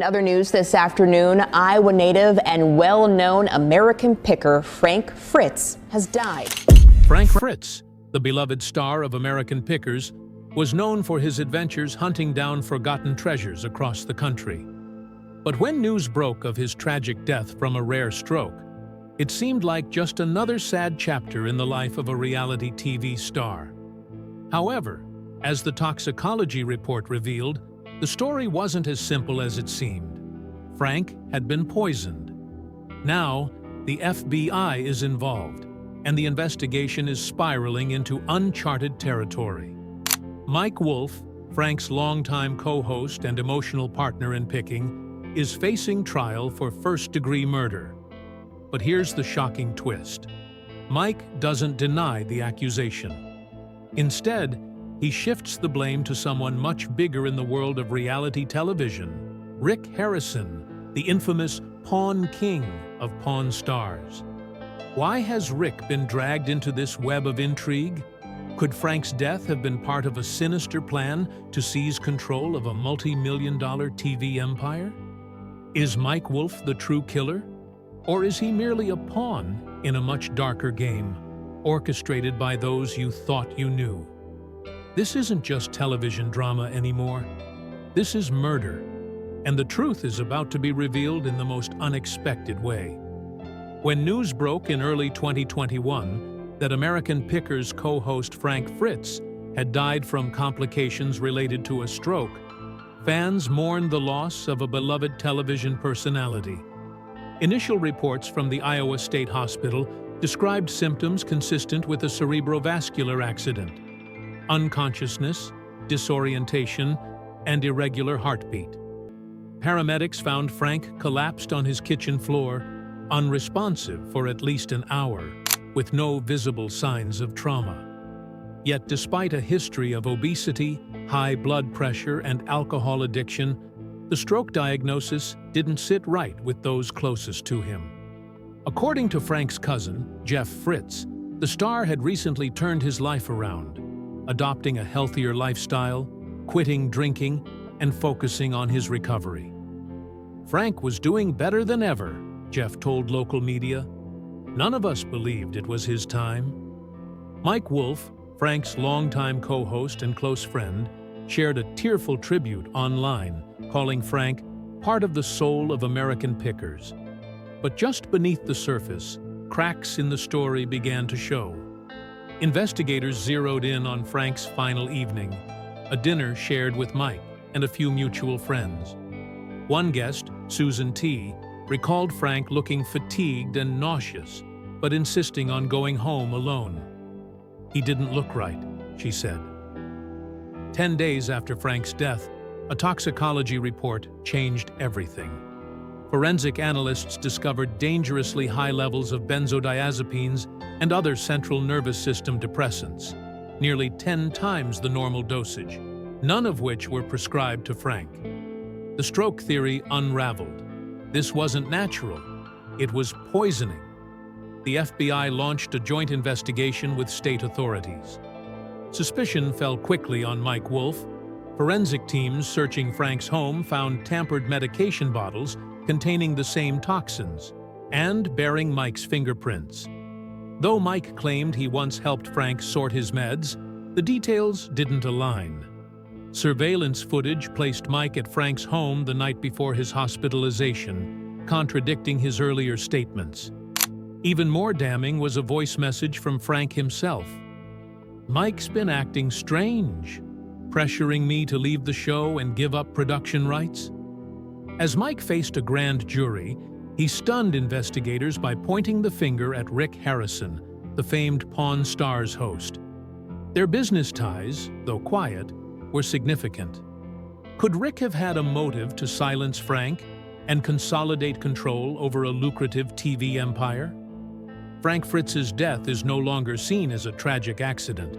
In other news this afternoon, Iowa native and well-known American picker Frank Fritz has died. Frank Fritz, the beloved star of American Pickers, was known for his adventures hunting down forgotten treasures across the country. But when news broke of his tragic death from a rare stroke, it seemed like just another sad chapter in the life of a reality TV star. However, as the toxicology report revealed, the story wasn't as simple as it seemed. Frank had been poisoned. Now, the FBI is involved, and the investigation is spiraling into uncharted territory. Mike Wolfe, Frank's longtime co-host and emotional partner in picking, is facing trial for first-degree murder. But here's the shocking twist. Mike doesn't deny the accusation. Instead, he shifts the blame to someone much bigger in the world of reality television, Rick Harrison, the infamous Pawn King of Pawn Stars. Why has Rick been dragged into this web of intrigue? Could Frank's death have been part of a sinister plan to seize control of a multi-million-dollar TV empire? Is Mike Wolfe the true killer? Or is he merely a pawn in a much darker game, orchestrated by those you thought you knew? This isn't just television drama anymore. This is murder, and the truth is about to be revealed in the most unexpected way. When news broke in early 2021 that American Pickers co-host Frank Fritz had died from complications related to a stroke, fans mourned the loss of a beloved television personality. Initial reports from the Iowa State Hospital described symptoms consistent with a cerebrovascular accident: unconsciousness, disorientation, and irregular heartbeat. Paramedics found Frank collapsed on his kitchen floor, unresponsive for at least an hour, with no visible signs of trauma. Yet despite a history of obesity, high blood pressure, and alcohol addiction, the stroke diagnosis didn't sit right with those closest to him. According to Frank's cousin, Jeff Fritz, the star had recently turned his life around, adopting a healthier lifestyle, quitting drinking, and focusing on his recovery. Frank was doing better than ever, Jeff told local media. None of us believed it was his time. Mike Wolfe, Frank's longtime co-host and close friend, shared a tearful tribute online, calling Frank part of the soul of American Pickers. But just beneath the surface, cracks in the story began to show. Investigators zeroed in on Frank's final evening, a dinner shared with Mike and a few mutual friends. One guest, Susan T., recalled Frank looking fatigued and nauseous, but insisting on going home alone. "He didn't look right," she said. 10 days after Frank's death, a toxicology report changed everything. Forensic analysts discovered dangerously high levels of benzodiazepines and other central nervous system depressants, nearly 10 times the normal dosage, none of which were prescribed to Frank. The stroke theory unraveled. This wasn't natural, it was poisoning. The FBI launched a joint investigation with state authorities. Suspicion fell quickly on Mike Wolfe. Forensic teams searching Frank's home found tampered medication bottles containing the same toxins and bearing Mike's fingerprints. Though Mike claimed he once helped Frank sort his meds, the details didn't align. Surveillance footage placed Mike at Frank's home the night before his hospitalization, contradicting his earlier statements. Even more damning was a voice message from Frank himself. "Mike's been acting strange, pressuring me to leave the show and give up production rights." As Mike faced a grand jury, he stunned investigators by pointing the finger at Rick Harrison, the famed Pawn Stars host. Their business ties, though quiet, were significant. Could Rick have had a motive to silence Frank and consolidate control over a lucrative TV empire? Frank Fritz's death is no longer seen as a tragic accident,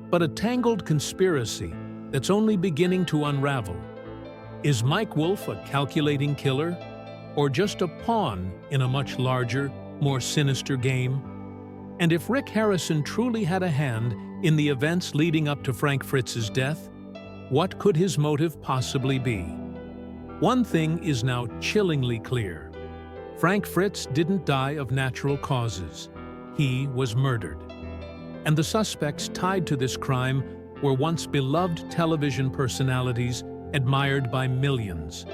but a tangled conspiracy that's only beginning to unravel. Is Mike Wolfe a calculating killer, or just a pawn in a much larger, more sinister game? And if Rick Harrison truly had a hand in the events leading up to Frank Fritz's death, what could his motive possibly be? One thing is now chillingly clear. Frank Fritz didn't die of natural causes. He was murdered. And the suspects tied to this crime were once beloved television personalities admired by millions.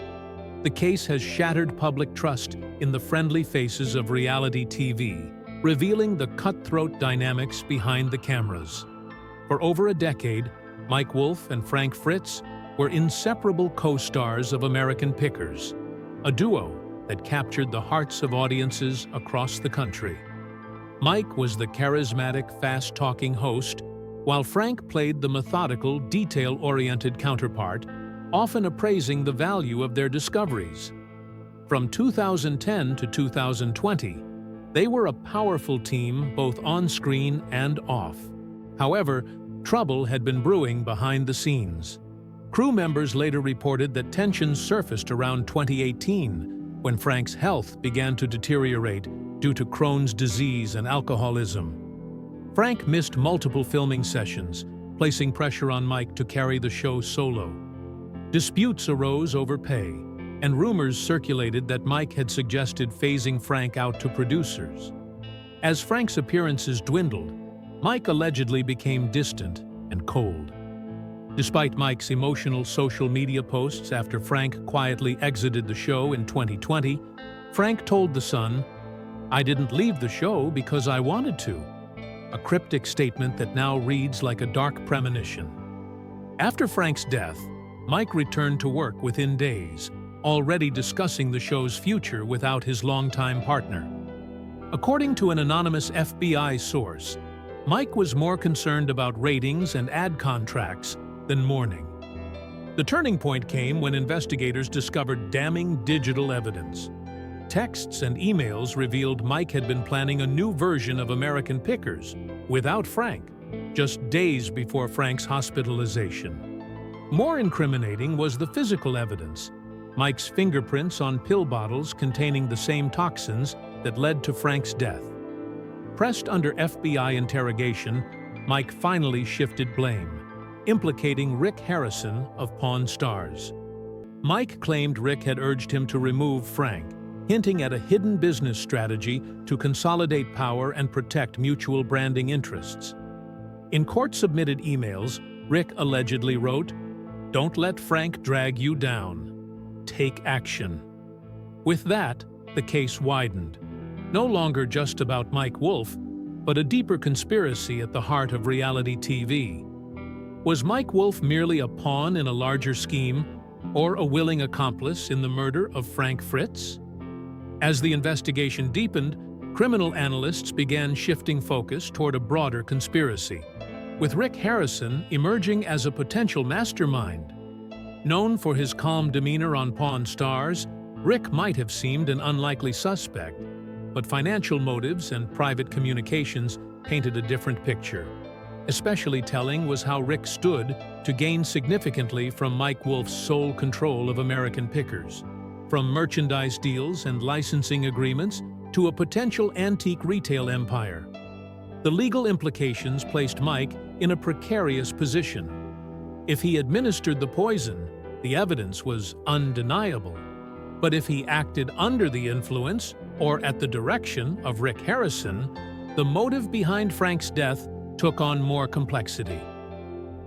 The case has shattered public trust in the friendly faces of reality TV, revealing the cutthroat dynamics behind the cameras. For over a decade, Mike Wolfe and Frank Fritz were inseparable co-stars of American Pickers, a duo that captured the hearts of audiences across the country. Mike was the charismatic, fast-talking host, while Frank played the methodical, detail-oriented counterpart, often appraising the value of their discoveries. From 2010 to 2020, they were a powerful team both on-screen and off. However, trouble had been brewing behind the scenes. Crew members later reported that tensions surfaced around 2018, when Frank's health began to deteriorate due to Crohn's disease and alcoholism. Frank missed multiple filming sessions, placing pressure on Mike to carry the show solo. Disputes arose over pay, and rumors circulated that Mike had suggested phasing Frank out to producers. As Frank's appearances dwindled, Mike allegedly became distant and cold. Despite Mike's emotional social media posts after Frank quietly exited the show in 2020, Frank told The Sun, "I didn't leave the show because I wanted to," a cryptic statement that now reads like a dark premonition. After Frank's death, Mike returned to work within days, already discussing the show's future without his longtime partner. According to an anonymous FBI source, Mike was more concerned about ratings and ad contracts than mourning. The turning point came when investigators discovered damning digital evidence. Texts and emails revealed Mike had been planning a new version of American Pickers without Frank, just days before Frank's hospitalization. More incriminating was the physical evidence: Mike's fingerprints on pill bottles containing the same toxins that led to Frank's death. Pressed under FBI interrogation, Mike finally shifted blame, implicating Rick Harrison of Pawn Stars. Mike claimed Rick had urged him to remove Frank, hinting at a hidden business strategy to consolidate power and protect mutual branding interests. In court-submitted emails, Rick allegedly wrote, "Don't let Frank drag you down. Take action." With that, the case widened. No longer just about Mike Wolfe, but a deeper conspiracy at the heart of reality TV. Was Mike Wolfe merely a pawn in a larger scheme, or a willing accomplice in the murder of Frank Fritz? As the investigation deepened, criminal analysts began shifting focus toward a broader conspiracy, with Rick Harrison emerging as a potential mastermind. Known for his calm demeanor on Pawn Stars, Rick might have seemed an unlikely suspect, but financial motives and private communications painted a different picture. Especially telling was how Rick stood to gain significantly from Mike Wolfe's sole control of American Pickers. From merchandise deals and licensing agreements to a potential antique retail empire. The legal implications placed Mike in a precarious position. If he administered the poison, the evidence was undeniable. But if he acted under the influence or at the direction of Rick Harrison, the motive behind Frank's death took on more complexity.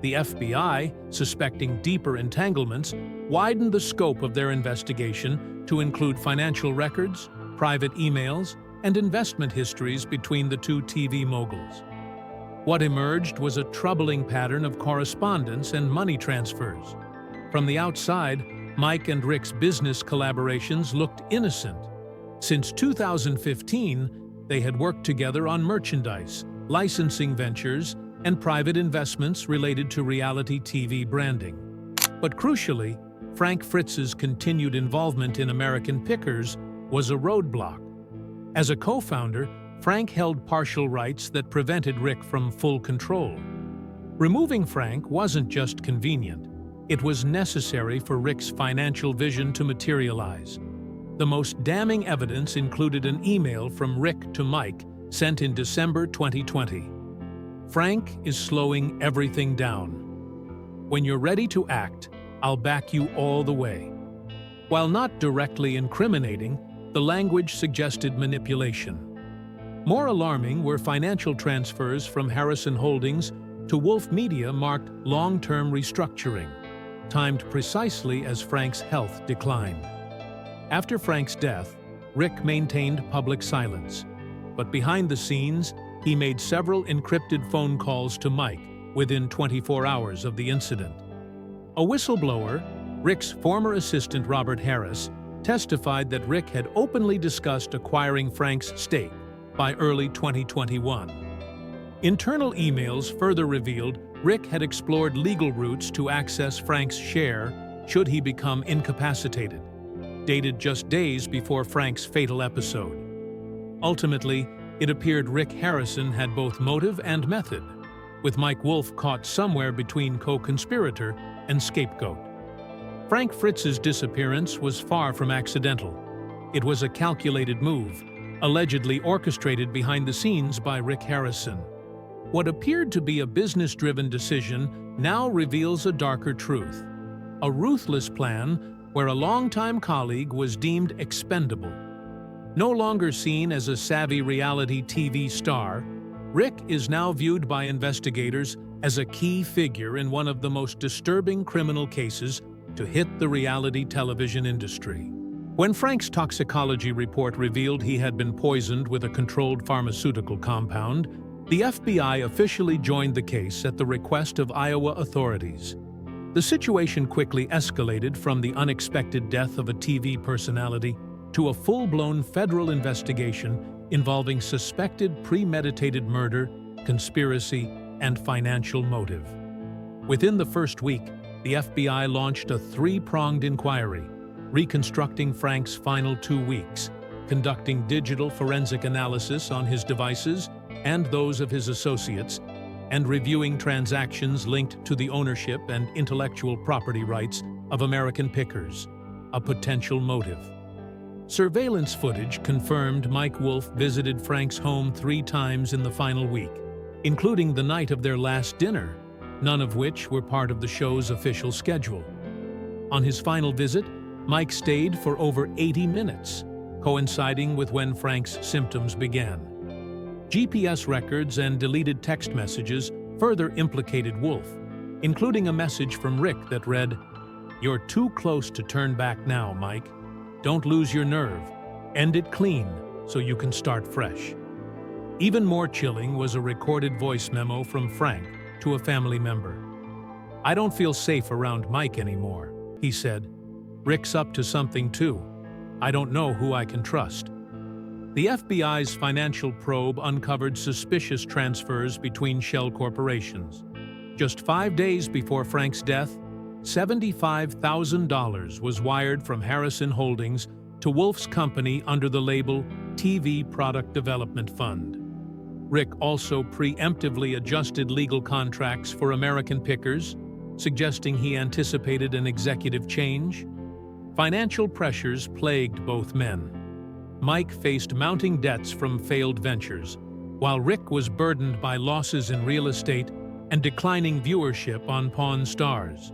The FBI, suspecting deeper entanglements, widened the scope of their investigation to include financial records, private emails, and investment histories between the two TV moguls. What emerged was a troubling pattern of correspondence and money transfers. From the outside, Mike and Rick's business collaborations looked innocent. Since 2015, they had worked together on merchandise, licensing ventures, and private investments related to reality TV branding. But crucially, Frank Fritz's continued involvement in American Pickers was a roadblock. As a co-founder, Frank held partial rights that prevented Rick from full control. Removing Frank wasn't just convenient. It was necessary for Rick's financial vision to materialize. The most damning evidence included an email from Rick to Mike sent in December 2020. "Frank is slowing everything down. When you're ready to act, I'll back you all the way." While not directly incriminating, the language suggested manipulation. More alarming were financial transfers from Harrison Holdings to Wolfe Media marked long-term restructuring, timed precisely as Frank's health declined. After Frank's death, Rick maintained public silence, but behind the scenes, he made several encrypted phone calls to Mike within 24 hours of the incident. A whistleblower, Rick's former assistant Robert Harris, testified that Rick had openly discussed acquiring Frank's stake by early 2021. Internal emails further revealed Rick had explored legal routes to access Frank's share should he become incapacitated, dated just days before Frank's fatal episode. Ultimately, it appeared Rick Harrison had both motive and method, with Mike Wolfe caught somewhere between co-conspirator and scapegoat. Frank Fritz's disappearance was far from accidental. It was a calculated move, allegedly orchestrated behind the scenes by Rick Harrison. What appeared to be a business-driven decision now reveals a darker truth. A ruthless plan where a longtime colleague was deemed expendable. No longer seen as a savvy reality TV star, Rick is now viewed by investigators as a key figure in one of the most disturbing criminal cases to hit the reality television industry. When Frank's toxicology report revealed he had been poisoned with a controlled pharmaceutical compound, the FBI officially joined the case at the request of Iowa authorities. The situation quickly escalated from the unexpected death of a TV personality to a full-blown federal investigation involving suspected premeditated murder, conspiracy, and financial motive. Within the first week, the FBI launched a three-pronged inquiry, reconstructing Frank's final 2 weeks, conducting digital forensic analysis on his devices and those of his associates, and reviewing transactions linked to the ownership and intellectual property rights of American Pickers, a potential motive. Surveillance footage confirmed Mike Wolfe visited Frank's home 3 times in the final week, including the night of their last dinner, none of which were part of the show's official schedule. On his final visit, Mike stayed for over 80 minutes, coinciding with when Frank's symptoms began. GPS records and deleted text messages further implicated Wolfe, including a message from Rick that read, "You're too close to turn back now, Mike. Don't lose your nerve. End it clean so you can start fresh." Even more chilling was a recorded voice memo from Frank to a family member. "I don't feel safe around Mike anymore," he said. "Rick's up to something too. I don't know who I can trust." The FBI's financial probe uncovered suspicious transfers between shell corporations. Just 5 days before Frank's death, $75,000 was wired from Harrison Holdings to Wolfe's company under the label TV Product Development Fund. Rick also preemptively adjusted legal contracts for American Pickers, suggesting he anticipated an executive change. Financial pressures plagued both men. Mike faced mounting debts from failed ventures, while Rick was burdened by losses in real estate and declining viewership on Pawn Stars.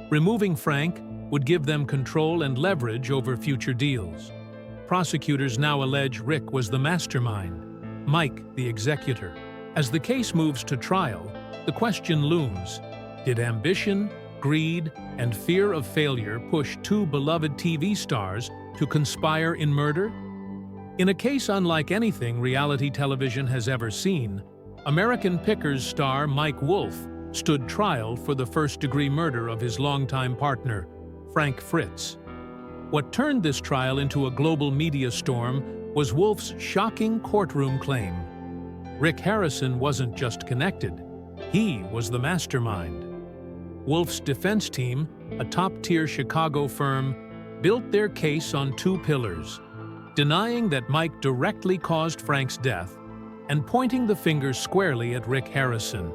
Removing Frank would give them control and leverage over future deals. Prosecutors now allege Rick was the mastermind, Mike the executor. As the case moves to trial, the question looms: did ambition, greed, and fear of failure push 2 beloved TV stars to conspire in murder? In a case unlike anything reality television has ever seen, American Pickers star Mike Wolfe stood trial for the first-degree murder of his longtime partner, Frank Fritz. What turned this trial into a global media storm was Wolfe's shocking courtroom claim. Rick Harrison wasn't just connected, he was the mastermind. Wolfe's defense team, a top-tier Chicago firm, built their case on 2 pillars: denying that Mike directly caused Frank's death and pointing the finger squarely at Rick Harrison.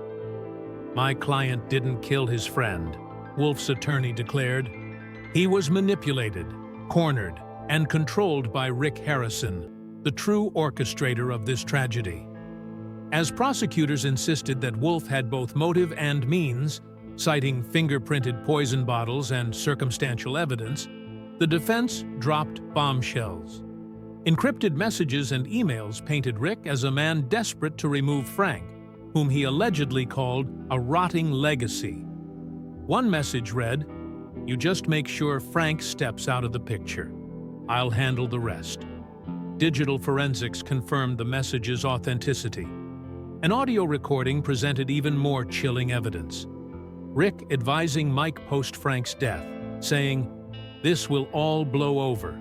"My client didn't kill his friend," Wolfe's attorney declared. "He was manipulated, cornered, and controlled by Rick Harrison, the true orchestrator of this tragedy." As prosecutors insisted that Wolfe had both motive and means, citing fingerprinted poison bottles and circumstantial evidence, The defense dropped bombshells. Encrypted messages and emails painted Rick as a man desperate to remove Frank, whom he allegedly called a rotting legacy. One message read, "You just make sure Frank steps out of the picture. I'll handle the rest." Digital forensics confirmed the message's authenticity. An audio recording presented even more chilling evidence. Rick advising Mike post Frank's death, saying, "This will all blow over.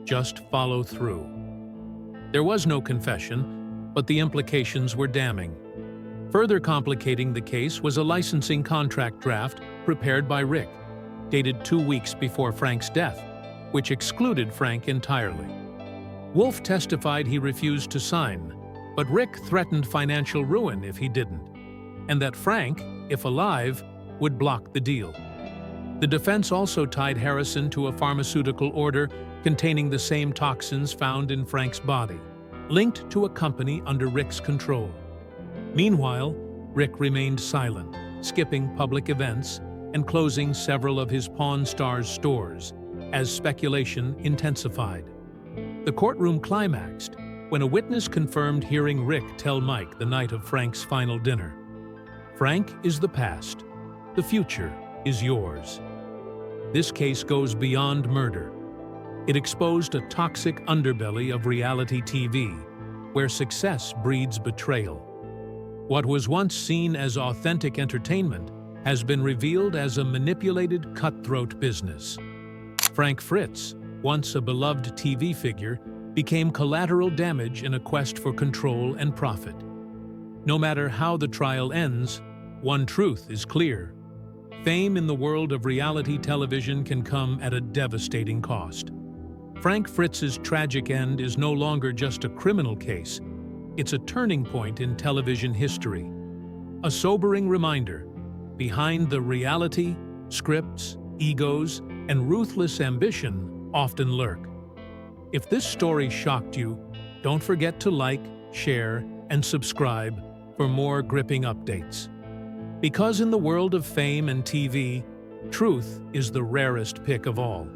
Just follow through." There was no confession, but the implications were damning. Further complicating the case was a licensing contract draft prepared by Rick, dated 2 weeks before Frank's death, which excluded Frank entirely. Wolfe testified he refused to sign, but Rick threatened financial ruin if he didn't, and that Frank, if alive, would block the deal. The defense also tied Harrison to a pharmaceutical order containing the same toxins found in Frank's body, linked to a company under Rick's control. Meanwhile, Rick remained silent, skipping public events and closing several of his Pawn Stars stores, as speculation intensified. The courtroom climaxed when a witness confirmed hearing Rick tell Mike the night of Frank's final dinner, "Frank is the past. The future is yours." This case goes beyond murder. It exposed a toxic underbelly of reality TV, where success breeds betrayal. What was once seen as authentic entertainment has been revealed as a manipulated, cutthroat business. Frank Fritz, once a beloved TV figure, became collateral damage in a quest for control and profit. No matter how the trial ends, one truth is clear. Fame in the world of reality television can come at a devastating cost. Frank Fritz's tragic end is no longer just a criminal case. It's a turning point in television history. A sobering reminder: behind the reality, scripts, egos, and ruthless ambition often lurk. If this story shocked you, don't forget to like, share, and subscribe for more gripping updates. Because in the world of fame and TV, truth is the rarest pick of all.